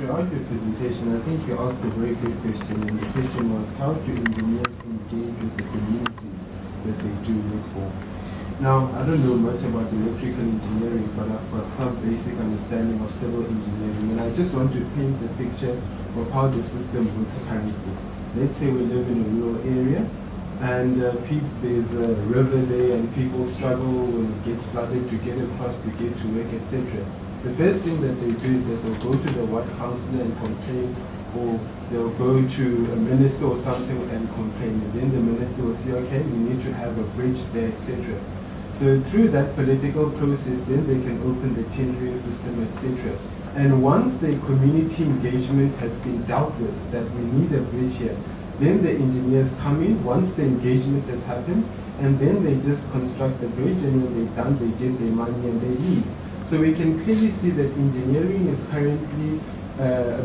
throughout your presentation, I think you asked a very good question, and the question was, how do engineers engage with the communities that they do work for? Now, I don't know much about electrical engineering, but I've got some basic understanding of civil engineering, and I just want to paint the picture of how the system works currently. Let's say we live in a rural area, and there's a river there, and people struggle when it gets flooded to get across, to get to work, etc. The first thing that they do is that they'll go to the ward councillor and complain, or they'll go to a minister or something and complain, and then the minister will say, okay, we need to have a bridge there, etc. So through that political process, then they can open the tendering system, etc. And once the community engagement has been dealt with, that we need a bridge here, then the engineers come in once the engagement has happened, and then they just construct the bridge, and when they're done, they get their money and they leave. So we can clearly see that engineering is currently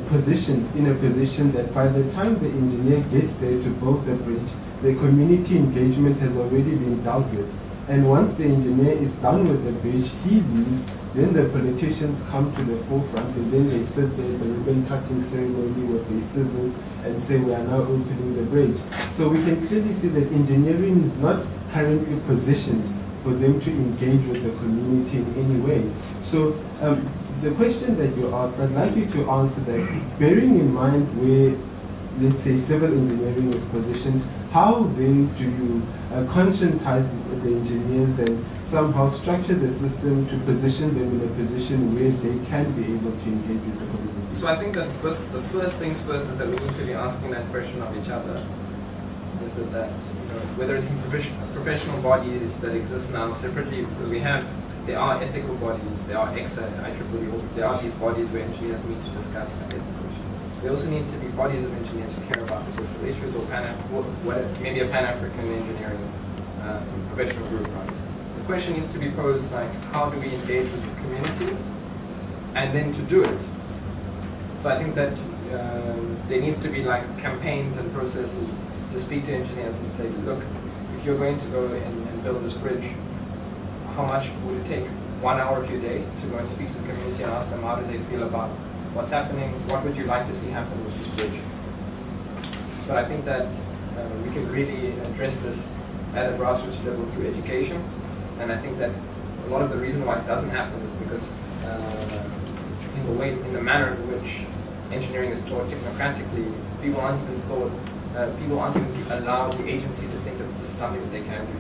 positioned in a position that by the time the engineer gets there to build the bridge, the community engagement has already been dealt with. And once the engineer is done with the bridge, he leaves, then the politicians come to the forefront, and then they sit there, the ribbon cutting ceremony with their scissors, and say we are now opening the bridge. So we can clearly see that engineering is not currently positioned for them to engage with the community in any way. So the question that you asked, I'd like you to answer that, bearing in mind where, let's say, civil engineering is positioned, how then do you conscientize the engineers and somehow structure the system to position them in a position where they can be able to engage with the community? So I think that the first things first is that we need to be asking that question of each other. Is it that, whether it's in professional bodies that exist now separately, because there are ethical bodies, there are IFAA, there are these bodies where engineers meet to discuss ethical issues. There also need to be bodies of engineers who care about social issues, or maybe a Pan-African engineering professional group, right? The question needs to be posed like, how do we engage with the communities, and then to do it. So I think that there needs to be like campaigns and processes to speak to engineers and say, look, if you're going to go and build this bridge, how much would it take? 1 hour of your day to go and speak to the community and ask them how do they feel about what's happening, what would you like to see happen with this bridge? So I think that we can really address this at a grassroots level through education, and I think that a lot of the reason why it doesn't happen is because in the manner in which engineering is taught technocratically, people aren't even allowed the agency to think that this is something that they can do.